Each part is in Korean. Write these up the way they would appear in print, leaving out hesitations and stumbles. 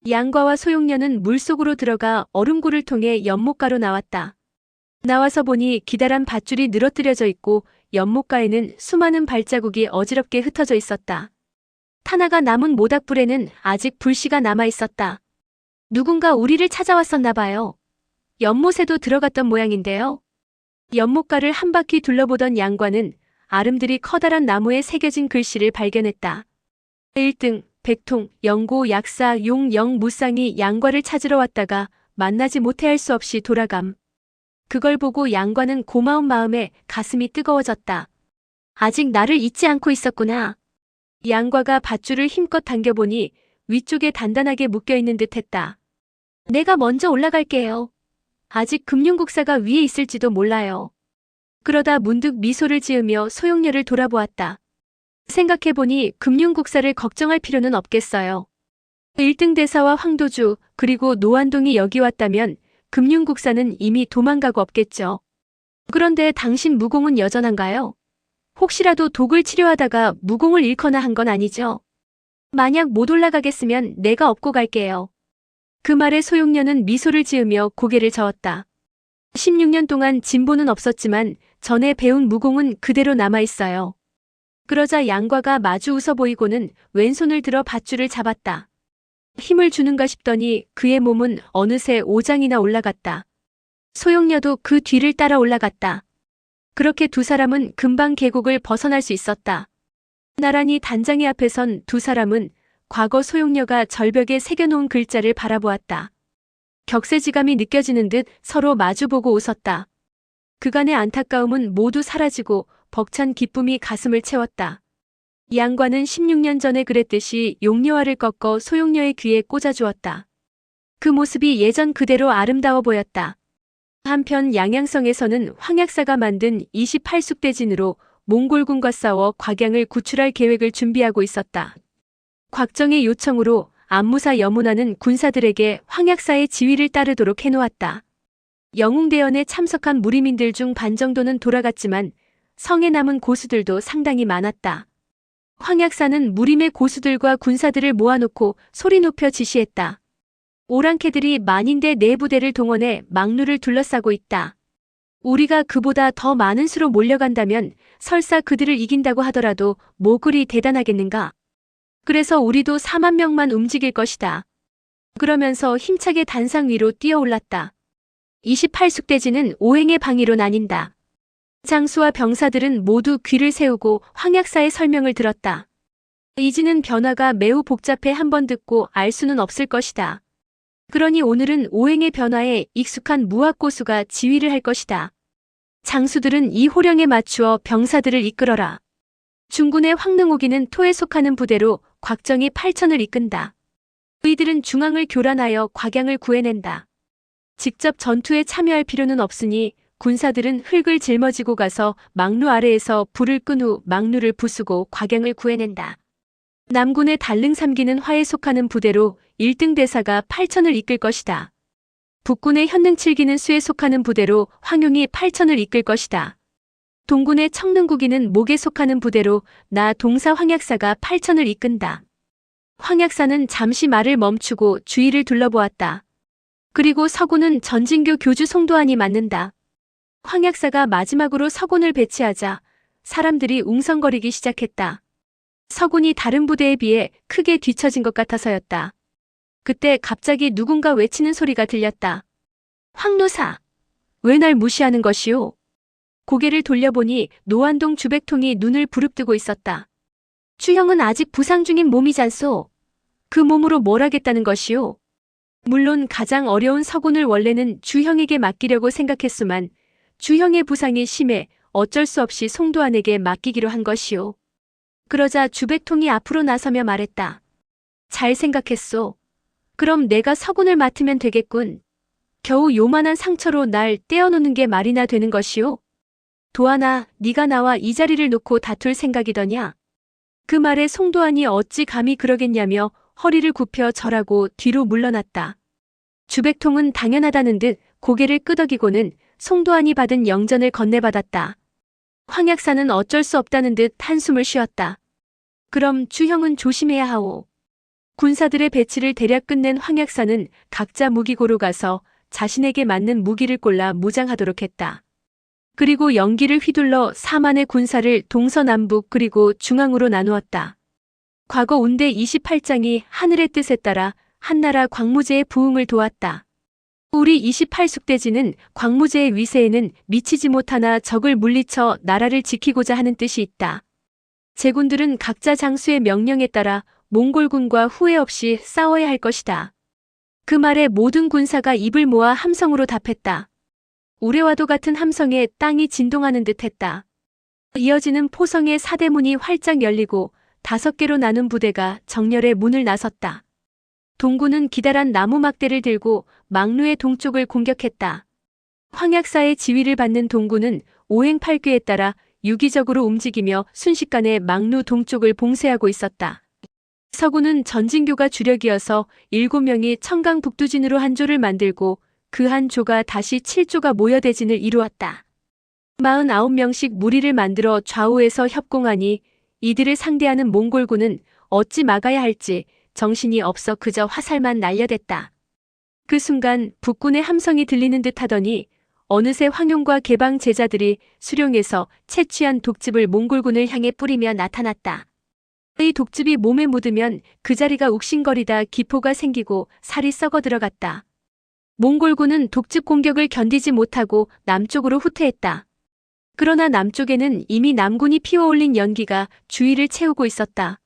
양과와 소용녀는 물속으로 들어가 얼음굴을 통해 연못가로 나왔다. 나와서 보니 기다란 밧줄이 늘어뜨려져 있고 연못가에는 수많은 발자국이 어지럽게 흩어져 있었다. 타나가 남은 모닥불에는 아직 불씨가 남아 있었다. 누군가 우리를 찾아왔었나 봐요. 연못에도 들어갔던 모양인데요. 연못가를 한 바퀴 둘러보던 양과는 아름드리 커다란 나무에 새겨진 글씨를 발견했다. 1등, 백통, 영고, 약사, 용, 영, 무쌍이 양과를 찾으러 왔다가 만나지 못해 할 수 없이 돌아감. 그걸 보고 양과는 고마운 마음에 가슴이 뜨거워졌다. 아직 나를 잊지 않고 있었구나. 양과가 밧줄을 힘껏 당겨보니 위쪽에 단단하게 묶여있는 듯 했다. 내가 먼저 올라갈게요. 아직 금융국사가 위에 있을지도 몰라요. 그러다 문득 미소를 지으며 소용녀를 돌아보았다. 생각해보니 금융국사를 걱정할 필요는 없겠어요. 1등 대사와 황도주 그리고 노안동이 여기 왔다면 금융국사는 이미 도망가고 없겠죠. 그런데 당신 무공은 여전한가요? 혹시라도 독을 치료하다가 무공을 잃거나 한 건 아니죠? 만약 못 올라가겠으면 내가 업고 갈게요. 그 말에 소용녀는 미소를 지으며 고개를 저었다. 16년 동안 진보는 없었지만 전에 배운 무공은 그대로 남아있어요. 그러자 양과가 마주 웃어 보이고는 왼손을 들어 밧줄을 잡았다. 힘을 주는가 싶더니 그의 몸은 어느새 5장이나 올라갔다. 소용녀도 그 뒤를 따라 올라갔다. 그렇게 두 사람은 금방 계곡을 벗어날 수 있었다. 나란히 단장의 앞에 선 두 사람은 과거 소용녀가 절벽에 새겨놓은 글자를 바라보았다. 격세지감이 느껴지는 듯 서로 마주보고 웃었다. 그간의 안타까움은 모두 사라지고 벅찬 기쁨이 가슴을 채웠다. 양과는 16년 전에 그랬듯이 용녀화를 꺾어 소용녀의 귀에 꽂아주었다. 그 모습이 예전 그대로 아름다워 보였다. 한편 양양성에서는 황약사가 만든 28숙대진으로 몽골군과 싸워 곽양을 구출할 계획을 준비하고 있었다. 곽정의 요청으로 안무사 여문화는 군사들에게 황약사의 지휘를 따르도록 해놓았다. 영웅대연에 참석한 무리민들 중 반 정도는 돌아갔지만 성에 남은 고수들도 상당히 많았다. 황약사는 무림의 고수들과 군사들을 모아놓고 소리 높여 지시했다. 오랑캐들이 만인대 네 부대를 동원해 망루를 둘러싸고 있다. 우리가 그보다 더 많은 수로 몰려간다면 설사 그들을 이긴다고 하더라도 뭐 그리 대단하겠는가? 그래서 우리도 4만 명만 움직일 것이다. 그러면서 힘차게 단상 위로 뛰어올랐다. 28숙대지는 오행의 방위로 나뉜다. 장수와 병사들은 모두 귀를 세우고 황약사의 설명을 들었다. 이지는 변화가 매우 복잡해 한번 듣고 알 수는 없을 것이다. 그러니 오늘은 오행의 변화에 익숙한 무학고수가 지휘를 할 것이다. 장수들은 이 호령에 맞추어 병사들을 이끌어라. 중군의 황능옥이는 토에 속하는 부대로 곽정이 8천을 이끈다. 의들은 중앙을 교란하여 곽양을 구해낸다. 직접 전투에 참여할 필요는 없으니 군사들은 흙을 짊어지고 가서 망루 아래에서 불을 끈 후 망루를 부수고 곽양을 구해낸다. 남군의 달릉 3기는 화에 속하는 부대로 1등 대사가 8천을 이끌 것이다. 북군의 현능 7기는 수에 속하는 부대로 황용이 8천을 이끌 것이다. 동군의 청능구기는 목에 속하는 부대로 나 동사 황약사가 8천을 이끈다. 황약사는 잠시 말을 멈추고 주위를 둘러보았다. 그리고 서군은 전진교 교주 송도안이 맡는다. 황약사가 마지막으로 서군을 배치하자 사람들이 웅성거리기 시작했다. 서군이 다른 부대에 비해 크게 뒤처진 것 같아서였다. 그때 갑자기 누군가 외치는 소리가 들렸다. 황노사, 왜 날 무시하는 것이오? 고개를 돌려보니 노안동 주백통이 눈을 부릅뜨고 있었다. 주형은 아직 부상 중인 몸이잖소. 그 몸으로 뭘 하겠다는 것이오? 물론 가장 어려운 서군을 원래는 주형에게 맡기려고 생각했수만 주형의 부상이 심해 어쩔 수 없이 송도안에게 맡기기로 한 것이오. 그러자 주백통이 앞으로 나서며 말했다. 잘 생각했소. 그럼 내가 서군을 맡으면 되겠군. 겨우 요만한 상처로 날 떼어놓는 게 말이나 되는 것이오? 도안아, 네가 나와 이 자리를 놓고 다툴 생각이더냐? 그 말에 송도안이 어찌 감히 그러겠냐며 허리를 굽혀 절하고 뒤로 물러났다. 주백통은 당연하다는 듯 고개를 끄덕이고는 송도안이 받은 영전을 건네받았다. 황약사는 어쩔 수 없다는 듯 한숨을 쉬었다. 그럼 주형은 조심해야 하오. 군사들의 배치를 대략 끝낸 황약사는 각자 무기고로 가서 자신에게 맞는 무기를 골라 무장하도록 했다. 그리고 연기를 휘둘러 4만의 군사를 동서남북 그리고 중앙으로 나누었다. 과거 운대 28장이 하늘의 뜻에 따라 한나라 광무제의 부흥을 도왔다. 우리 28숙대지는 광무제의 위세에는 미치지 못하나 적을 물리쳐 나라를 지키고자 하는 뜻이 있다. 제군들은 각자 장수의 명령에 따라 몽골군과 후회 없이 싸워야 할 것이다. 그 말에 모든 군사가 입을 모아 함성으로 답했다. 우레와도 같은 함성에 땅이 진동하는 듯했다. 이어지는 포성의 사대문이 활짝 열리고 5개로 나눈 부대가 정렬의 문을 나섰다. 동군은 기다란 나무 막대를 들고 망루의 동쪽을 공격했다. 황약사의 지휘를 받는 동군은 오행팔귀에 따라 유기적으로 움직이며 순식간에 망루 동쪽을 봉쇄하고 있었다. 서군은 전진교가 주력이어서 7명이 청강 북두진으로 한 조를 만들고 그 한 조가 다시 7조가 모여 대진을 이루었다. 49명씩 무리를 만들어 좌우에서 협공하니 이들을 상대하는 몽골군은 어찌 막아야 할지 정신이 없어 그저 화살만 날려댔다. 그 순간 북군의 함성이 들리는 듯 하더니 어느새 황용과 개방 제자들이 수룡에서 채취한 독즙을 몽골군을 향해 뿌리며 나타났다. 이 독즙이 몸에 묻으면 그 자리가 욱신거리다 기포가 생기고 살이 썩어 들어갔다. 몽골군은 독즙 공격을 견디지 못하고 남쪽으로 후퇴했다. 그러나 남쪽에는 이미 남군이 피워올린 연기가 주위를 채우고 있었다.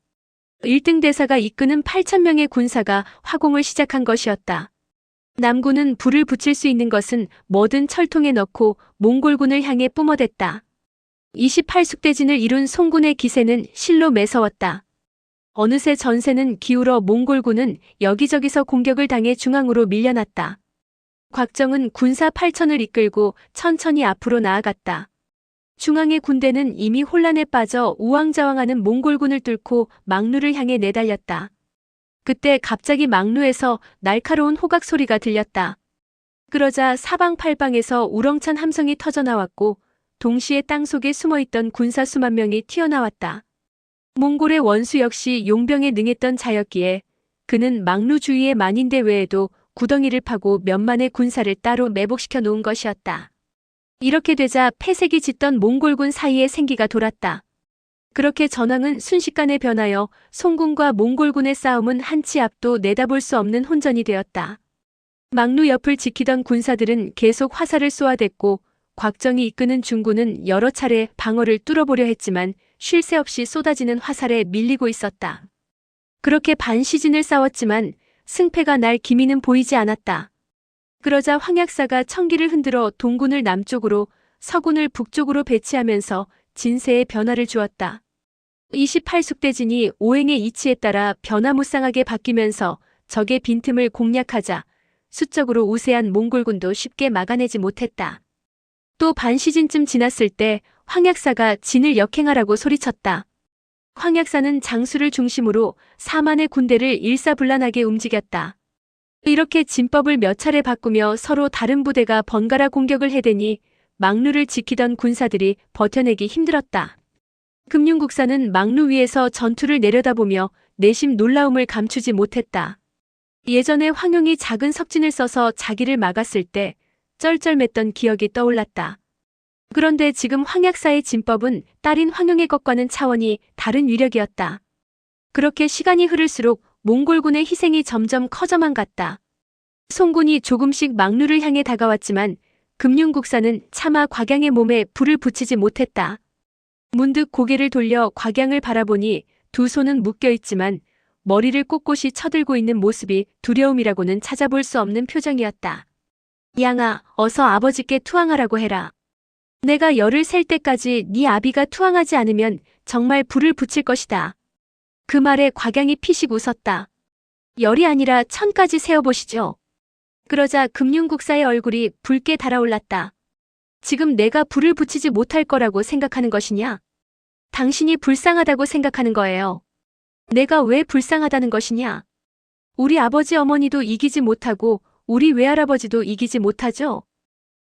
1등 대사가 이끄는 8,000명의 군사가 화공을 시작한 것이었다. 남군은 불을 붙일 수 있는 것은 뭐든 철통에 넣고 몽골군을 향해 뿜어댔다. 28숙대진을 이룬 송군의 기세는 실로 매서웠다. 어느새 전세는 기울어 몽골군은 여기저기서 공격을 당해 중앙으로 밀려났다. 곽정은 군사 8,000을 이끌고 천천히 앞으로 나아갔다. 중앙의 군대는 이미 혼란에 빠져 우왕좌왕하는 몽골군을 뚫고 망루를 향해 내달렸다. 그때 갑자기 망루에서 날카로운 호각 소리가 들렸다. 그러자 사방팔방에서 우렁찬 함성이 터져나왔고 동시에 땅속에 숨어있던 군사 수만 명이 튀어나왔다. 몽골의 원수 역시 용병에 능했던 자였기에 그는 망루 주위의 만인대 외에도 구덩이를 파고 몇만의 군사를 따로 매복시켜 놓은 것이었다. 이렇게 되자 폐색이 짙던 몽골군 사이에 생기가 돌았다. 그렇게 전황은 순식간에 변하여 송군과 몽골군의 싸움은 한치 앞도 내다볼 수 없는 혼전이 되었다. 망루 옆을 지키던 군사들은 계속 화살을 쏘아댔고 곽정이 이끄는 중군은 여러 차례 방어를 뚫어보려 했지만 쉴 새 없이 쏟아지는 화살에 밀리고 있었다. 그렇게 반시즌을 싸웠지만 승패가 날 기미는 보이지 않았다. 그러자 황약사가 청기를 흔들어 동군을 남쪽으로 서군을 북쪽으로 배치하면서 진세에 변화를 주었다. 28숙대진이 오행의 이치에 따라 변화무쌍하게 바뀌면서 적의 빈틈을 공략하자 수적으로 우세한 몽골군도 쉽게 막아내지 못했다. 또 반시즌쯤 지났을 때 황약사가 진을 역행하라고 소리쳤다. 황약사는 장수를 중심으로 4만의 군대를 일사불란하게 움직였다. 이렇게 진법을 몇 차례 바꾸며 서로 다른 부대가 번갈아 공격을 해대니 망루를 지키던 군사들이 버텨내기 힘들었다. 금융국사는 망루 위에서 전투를 내려다보며 내심 놀라움을 감추지 못했다. 예전에 황용이 작은 석진을 써서 자기를 막았을 때 쩔쩔맸던 기억이 떠올랐다. 그런데 지금 황약사의 진법은 딸인 황용의 것과는 차원이 다른 위력이었다. 그렇게 시간이 흐를수록 몽골군의 희생이 점점 커져만 갔다. 송군이 조금씩 망루를 향해 다가왔지만 금융국사는 차마 곽양의 몸에 불을 붙이지 못했다. 문득 고개를 돌려 곽양을 바라보니 두 손은 묶여있지만 머리를 꼿꼿이 쳐들고 있는 모습이 두려움이라고는 찾아볼 수 없는 표정이었다. 양아, 어서 아버지께 투항하라고 해라. 내가 열을 셀 때까지 네 아비가 투항하지 않으면 정말 불을 붙일 것이다. 그 말에 곽양이 피식 웃었다. 열이 아니라 1000까지 세어보시죠. 그러자 금융국사의 얼굴이 붉게 달아올랐다. 지금 내가 불을 붙이지 못할 거라고 생각하는 것이냐? 당신이 불쌍하다고 생각하는 거예요. 내가 왜 불쌍하다는 것이냐? 우리 아버지 어머니도 이기지 못하고 우리 외할아버지도 이기지 못하죠?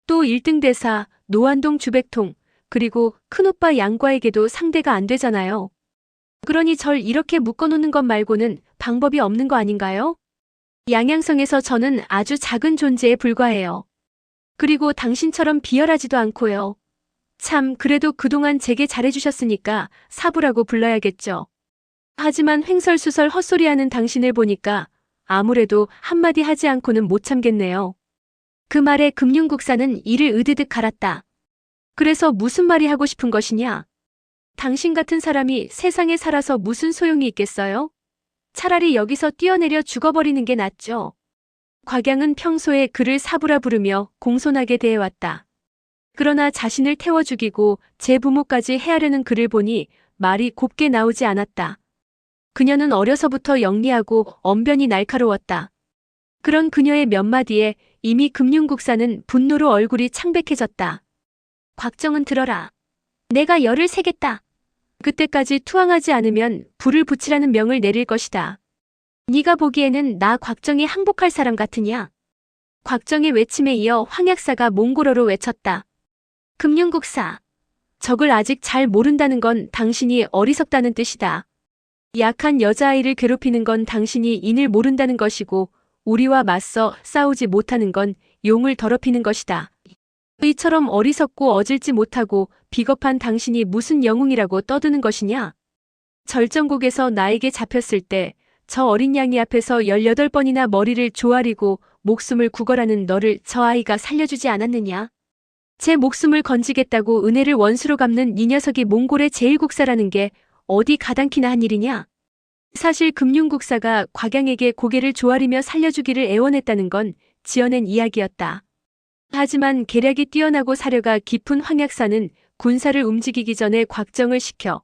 또 1등 대사, 노안동 주백통, 그리고 큰오빠 양과에게도 상대가 안 되잖아요. 그러니 절 이렇게 묶어놓는 것 말고는 방법이 없는 거 아닌가요? 양양성에서 저는 아주 작은 존재에 불과해요. 그리고 당신처럼 비열하지도 않고요. 참, 그래도 그동안 제게 잘해주셨으니까 사부라고 불러야겠죠. 하지만 횡설수설 헛소리하는 당신을 보니까 아무래도 한마디 하지 않고는 못 참겠네요. 그 말에 금융국사는 이를 으드득 갈았다. 그래서 무슨 말이 하고 싶은 것이냐? 당신 같은 사람이 세상에 살아서 무슨 소용이 있겠어요? 차라리 여기서 뛰어내려 죽어버리는 게 낫죠. 곽양은 평소에 그를 사부라 부르며 공손하게 대해왔다. 그러나 자신을 태워 죽이고 제 부모까지 해하려는 그를 보니 말이 곱게 나오지 않았다. 그녀는 어려서부터 영리하고 언변이 날카로웠다. 그런 그녀의 몇 마디에 이미 금융국사는 분노로 얼굴이 창백해졌다. 곽정은 들어라. 내가 열을 세겠다. 그때까지 투항하지 않으면 불을 붙이라는 명을 내릴 것이다. 네가 보기에는 나 곽정이 항복할 사람 같으냐? 곽정의 외침에 이어 황약사가 몽골어로 외쳤다. 금융국사. 적을 아직 잘 모른다는 건 당신이 어리석다는 뜻이다. 약한 여자아이를 괴롭히는 건 당신이 인을 모른다는 것이고 우리와 맞서 싸우지 못하는 건 용을 더럽히는 것이다. 이처럼 어리석고 어질지 못하고 비겁한 당신이 무슨 영웅이라고 떠드는 것이냐? 절정곡에서 나에게 잡혔을 때 저 어린 양이 앞에서 18번이나 머리를 조아리고 목숨을 구걸하는 너를 저 아이가 살려주지 않았느냐? 제 목숨을 건지겠다고 은혜를 원수로 갚는 이 녀석이 몽골의 제1국사라는 게 어디 가당키나 한 일이냐? 사실 금융국사가 곽양에게 고개를 조아리며 살려주기를 애원했다는 건 지어낸 이야기였다. 하지만 계략이 뛰어나고 사려가 깊은 황약사는 군사를 움직이기 전에 곽정을 시켜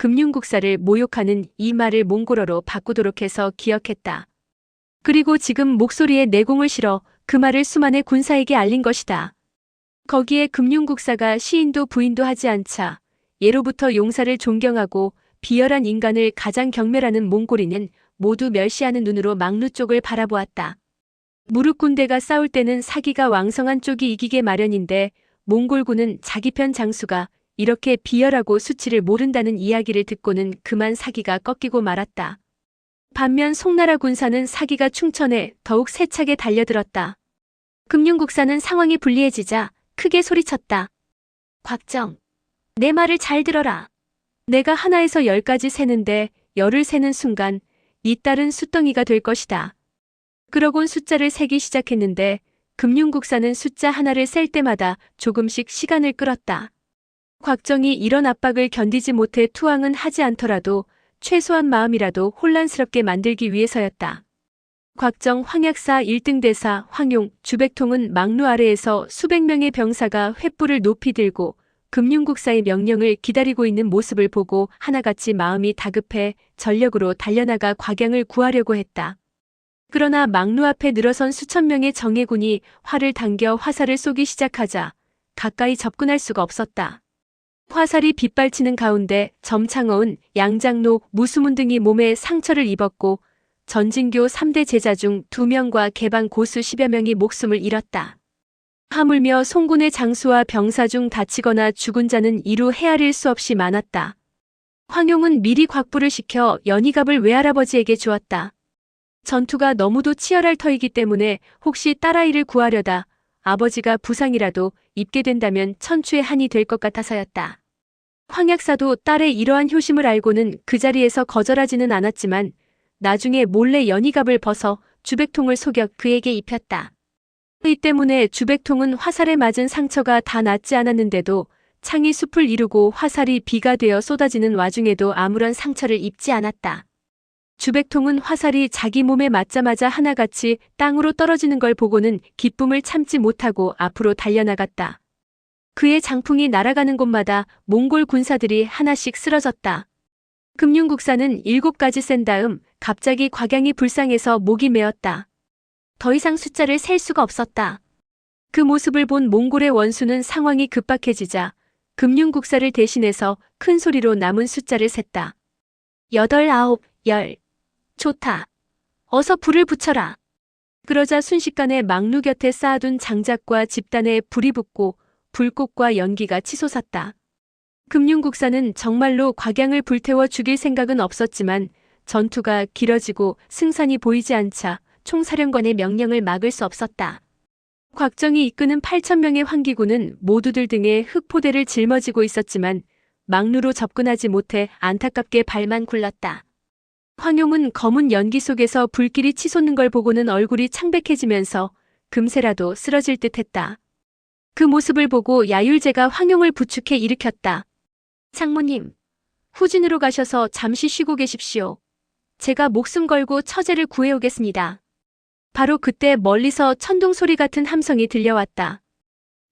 금융국사를 모욕하는 이 말을 몽골어로 바꾸도록 해서 기억했다. 그리고 지금 목소리에 내공을 실어 그 말을 수많은 군사에게 알린 것이다. 거기에 금융국사가 시인도 부인도 하지 않자 예로부터 용사를 존경하고 비열한 인간을 가장 경멸하는 몽골인은 모두 멸시하는 눈으로 막루 쪽을 바라보았다. 무릎 군대가 싸울 때는 사기가 왕성한 쪽이 이기게 마련인데 몽골군은 자기 편 장수가 이렇게 비열하고 수치를 모른다는 이야기를 듣고는 그만 사기가 꺾이고 말았다. 반면 송나라 군사는 사기가 충천해 더욱 세차게 달려들었다. 금융국사는 상황이 불리해지자 크게 소리쳤다. 곽정, 내 말을 잘 들어라. 내가 하나에서 10까지 세는데 10을 세는 순간 네 딸은 숫덩이가 될 것이다. 그러곤 숫자를 세기 시작했는데 금융국사는 숫자 하나를 셀 때마다 조금씩 시간을 끌었다. 곽정이 이런 압박을 견디지 못해 투항은 하지 않더라도 최소한 마음이라도 혼란스럽게 만들기 위해서였다. 곽정 황약사 1등 대사 황용, 주백통은 막루 아래에서 수백 명의 병사가 횃불을 높이 들고 금융국사의 명령을 기다리고 있는 모습을 보고 하나같이 마음이 다급해 전력으로 달려나가 곽양을 구하려고 했다. 그러나 막루 앞에 늘어선 수천 명의 정예군이 활을 당겨 화살을 쏘기 시작하자 가까이 접근할 수가 없었다. 화살이 빗발치는 가운데 점창어은, 양장로, 무수문 등이 몸에 상처를 입었고 전진교 3대 제자 중 2명과 개방 고수 10여 명이 목숨을 잃었다. 하물며 송군의 장수와 병사 중 다치거나 죽은 자는 이루 헤아릴 수 없이 많았다. 황용은 미리 곽부를 시켜 연희갑을 외할아버지에게 주었다. 전투가 너무도 치열할 터이기 때문에 혹시 딸아이를 구하려다 아버지가 부상이라도 입게 된다면 천추의 한이 될 것 같아서였다. 황약사도 딸의 이러한 효심을 알고는 그 자리에서 거절하지는 않았지만 나중에 몰래 연희갑을 벗어 주백통을 속여 그에게 입혔다. 이 때문에 주백통은 화살에 맞은 상처가 다 낫지 않았는데도 창이 숲을 이루고 화살이 비가 되어 쏟아지는 와중에도 아무런 상처를 입지 않았다. 주백통은 화살이 자기 몸에 맞자마자 하나같이 땅으로 떨어지는 걸 보고는 기쁨을 참지 못하고 앞으로 달려나갔다. 그의 장풍이 날아가는 곳마다 몽골 군사들이 하나씩 쓰러졌다. 금융국사는 7가지 센 다음 갑자기 곽양이 불쌍해서 목이 메었다. 더 이상 숫자를 셀 수가 없었다. 그 모습을 본 몽골의 원수는 상황이 급박해지자 금융국사를 대신해서 큰 소리로 남은 숫자를 셌다. 8, 9, 10. 좋다. 어서 불을 붙여라. 그러자 순식간에 막루 곁에 쌓아둔 장작과 집단에 불이 붙고 불꽃과 연기가 치솟았다. 금융국사는 정말로 곽양을 불태워 죽일 생각은 없었지만 전투가 길어지고 승산이 보이지 않자 총사령관의 명령을 막을 수 없었다. 곽정이 이끄는 8,000명의 환기군은 모두들 등에 흑포대를 짊어지고 있었지만 막루로 접근하지 못해 안타깝게 발만 굴렀다. 황용은 검은 연기 속에서 불길이 치솟는 걸 보고는 얼굴이 창백해지면서 금세라도 쓰러질 듯했다. 그 모습을 보고 야율제가 황용을 부축해 일으켰다. 장모님, 후진으로 가셔서 잠시 쉬고 계십시오. 제가 목숨 걸고 처제를 구해오겠습니다. 바로 그때 멀리서 천둥 소리 같은 함성이 들려왔다.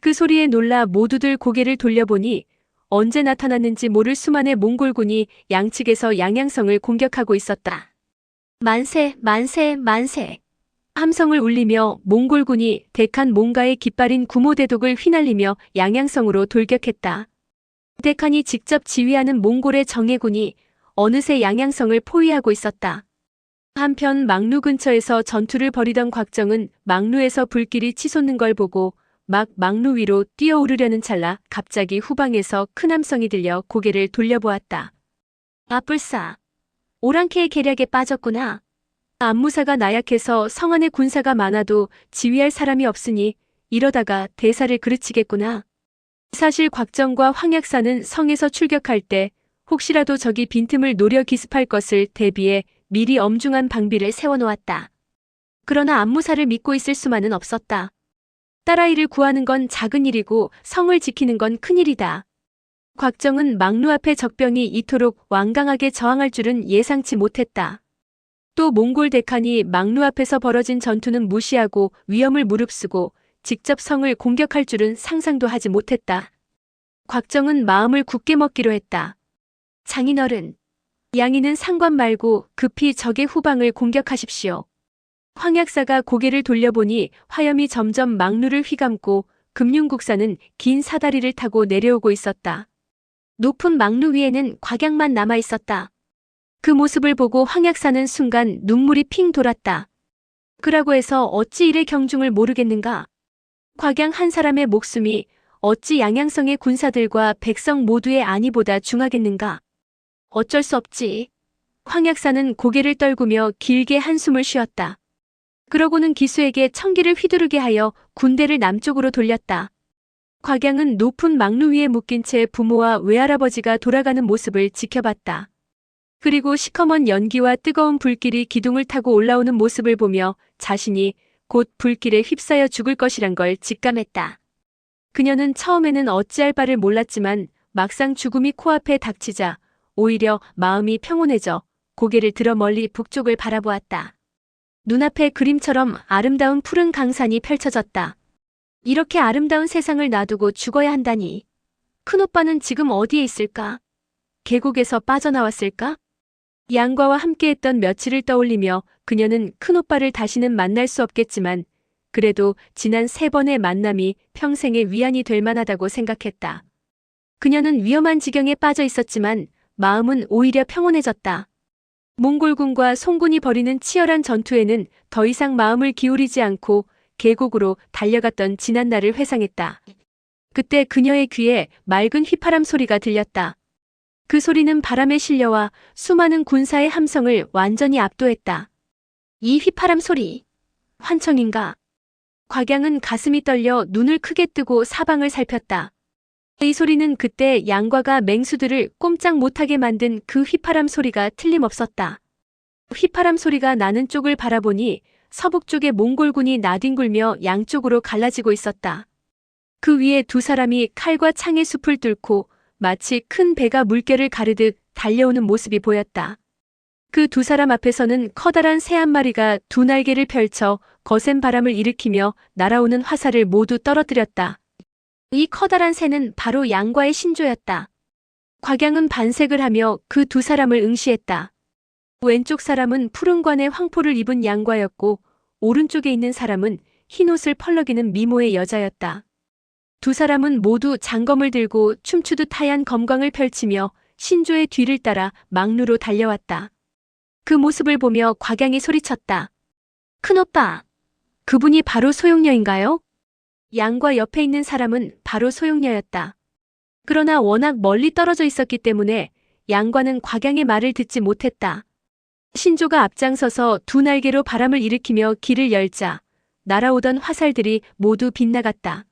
그 소리에 놀라 모두들 고개를 돌려보니 언제 나타났는지 모를 수만의 몽골군이 양측에서 양양성을 공격하고 있었다. 만세, 만세, 만세. 함성을 울리며 몽골군이 데칸 몽가의 깃발인 구모대독을 휘날리며 양양성으로 돌격했다. 데칸이 직접 지휘하는 몽골의 정예군이 어느새 양양성을 포위하고 있었다. 한편 막루 근처에서 전투를 벌이던 곽정은 막루에서 불길이 치솟는 걸 보고 막 막루 위로 뛰어오르려는 찰나 갑자기 후방에서 큰 함성이 들려 고개를 돌려보았다. 아뿔싸, 오랑캐의 계략에 빠졌구나. 안무사가 나약해서 성 안에 군사가 많아도 지휘할 사람이 없으니 이러다가 대사를 그르치겠구나. 사실 곽정과 황약사는 성에서 출격할 때 혹시라도 적이 빈틈을 노려 기습할 것을 대비해 미리 엄중한 방비를 세워놓았다. 그러나 안무사를 믿고 있을 수만은 없었다. 딸아이를 구하는 건 작은 일이고 성을 지키는 건 큰 일이다. 곽정은 막루 앞에 적병이 이토록 완강하게 저항할 줄은 예상치 못했다. 또 몽골 데칸이 막루 앞에서 벌어진 전투는 무시하고 위험을 무릅쓰고 직접 성을 공격할 줄은 상상도 하지 못했다. 곽정은 마음을 굳게 먹기로 했다. 장인어른, 양이는 상관 말고 급히 적의 후방을 공격하십시오. 황약사가 고개를 돌려보니 화염이 점점 막루를 휘감고 금융국사는 긴 사다리를 타고 내려오고 있었다. 높은 막루 위에는 곽양만 남아 있었다. 그 모습을 보고 황약사는 순간 눈물이 핑 돌았다. 그라고 해서 어찌 이래 경중을 모르겠는가? 곽양 한 사람의 목숨이 어찌 양양성의 군사들과 백성 모두의 안위보다 중하겠는가? 어쩔 수 없지. 황약사는 고개를 떨구며 길게 한숨을 쉬었다. 그러고는 기수에게 청기를 휘두르게 하여 군대를 남쪽으로 돌렸다. 곽양은 높은 막루 위에 묶인 채 부모와 외할아버지가 돌아가는 모습을 지켜봤다. 그리고 시커먼 연기와 뜨거운 불길이 기둥을 타고 올라오는 모습을 보며 자신이 곧 불길에 휩싸여 죽을 것이란 걸 직감했다. 그녀는 처음에는 어찌할 바를 몰랐지만 막상 죽음이 코앞에 닥치자 오히려 마음이 평온해져 고개를 들어 멀리 북쪽을 바라보았다. 눈앞에 그림처럼 아름다운 푸른 강산이 펼쳐졌다. 이렇게 아름다운 세상을 놔두고 죽어야 한다니. 큰오빠는 지금 어디에 있을까? 계곡에서 빠져나왔을까? 양과와 함께했던 며칠을 떠올리며 그녀는 큰오빠를 다시는 만날 수 없겠지만 그래도 지난 3번의 만남이 평생의 위안이 될 만하다고 생각했다. 그녀는 위험한 지경에 빠져 있었지만 마음은 오히려 평온해졌다. 몽골군과 송군이 벌이는 치열한 전투에는 더 이상 마음을 기울이지 않고 계곡으로 달려갔던 지난 날을 회상했다. 그때 그녀의 귀에 맑은 휘파람 소리가 들렸다. 그 소리는 바람에 실려와 수많은 군사의 함성을 완전히 압도했다. 이 휘파람 소리, 환청인가? 곽양은 가슴이 떨려 눈을 크게 뜨고 사방을 살폈다. 이 소리는 그때 양과가 맹수들을 꼼짝 못하게 만든 그 휘파람 소리가 틀림없었다. 휘파람 소리가 나는 쪽을 바라보니 서북 쪽의 몽골군이 나뒹굴며 양쪽으로 갈라지고 있었다. 그 위에 두 사람이 칼과 창의 숲을 뚫고 마치 큰 배가 물결을 가르듯 달려오는 모습이 보였다. 그 두 사람 앞에서는 커다란 새 한 마리가 두 날개를 펼쳐 거센 바람을 일으키며 날아오는 화살을 모두 떨어뜨렸다. 이 커다란 새는 바로 양과의 신조였다. 곽양은 반색을 하며 그 두 사람을 응시했다. 왼쪽 사람은 푸른 관의 황포를 입은 양과였고 오른쪽에 있는 사람은 흰옷을 펄럭이는 미모의 여자였다. 두 사람은 모두 장검을 들고 춤추듯 하얀 검광을 펼치며 신조의 뒤를 따라 막루로 달려왔다. 그 모습을 보며 곽양이 소리쳤다. 큰오빠, 그분이 바로 소용녀인가요? 양과 옆에 있는 사람은 바로 소용녀였다. 그러나 워낙 멀리 떨어져 있었기 때문에 양과는 곽양의 말을 듣지 못했다. 신조가 앞장서서 두 날개로 바람을 일으키며 길을 열자 날아오던 화살들이 모두 빗나갔다.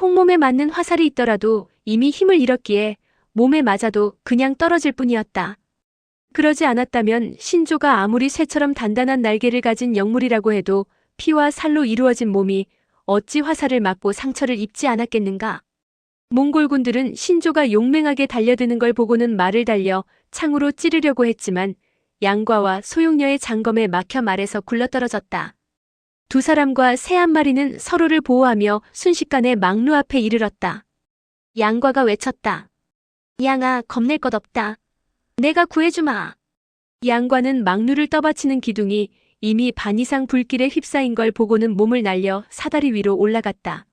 홍몸에 맞는 화살이 있더라도 이미 힘을 잃었기에 몸에 맞아도 그냥 떨어질 뿐이었다. 그러지 않았다면 신조가 아무리 쇠처럼 단단한 날개를 가진 영물이라고 해도 피와 살로 이루어진 몸이 어찌 화살을 맞고 상처를 입지 않았겠는가. 몽골군들은 신조가 용맹하게 달려드는 걸 보고는 말을 달려 창으로 찌르려고 했지만 양과와 소용녀의 장검에 막혀 말에서 굴러떨어졌다. 두 사람과 새 한 마리는 서로를 보호하며 순식간에 망루 앞에 이르렀다. 양과가 외쳤다. 양아, 겁낼 것 없다. 내가 구해주마. 양과는 망루를 떠받치는 기둥이 이미 반 이상 불길에 휩싸인 걸 보고는 몸을 날려 사다리 위로 올라갔다.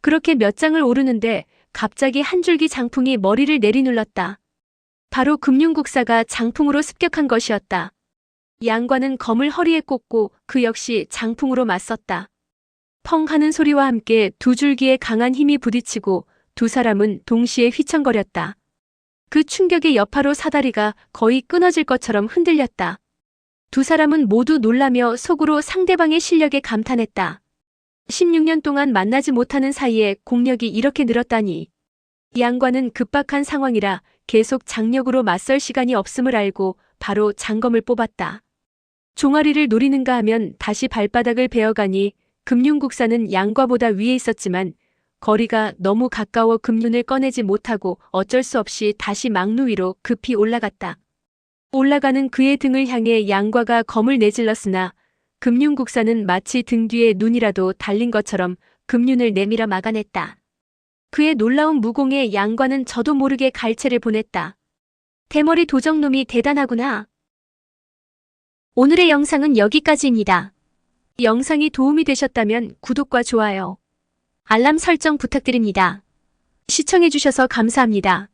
그렇게 몇 장을 오르는데 갑자기 한 줄기 장풍이 머리를 내리눌렀다. 바로 금융국사가 장풍으로 습격한 것이었다. 양과는 검을 허리에 꽂고 그 역시 장풍으로 맞섰다. 펑 하는 소리와 함께 두 줄기에 강한 힘이 부딪히고 두 사람은 동시에 휘청거렸다. 그 충격의 여파로 사다리가 거의 끊어질 것처럼 흔들렸다. 두 사람은 모두 놀라며 속으로 상대방의 실력에 감탄했다. 16년 동안 만나지 못하는 사이에 공력이 이렇게 늘었다니. 양과는 급박한 상황이라 계속 장력으로 맞설 시간이 없음을 알고 바로 장검을 뽑았다. 종아리를 노리는가 하면 다시 발바닥을 베어가니 금륜국사는 양과보다 위에 있었지만 거리가 너무 가까워 금륜을 꺼내지 못하고 어쩔 수 없이 다시 망루 위로 급히 올라갔다. 올라가는 그의 등을 향해 양과가 검을 내질렀으나 금륜국사는 마치 등 뒤에 눈이라도 달린 것처럼 금륜을 내밀어 막아냈다. 그의 놀라운 무공에 양과는 저도 모르게 갈채를 보냈다. 대머리 도적놈이 대단하구나. 오늘의 영상은 여기까지입니다. 영상이 도움이 되셨다면 구독과 좋아요, 알람 설정 부탁드립니다. 시청해주셔서 감사합니다.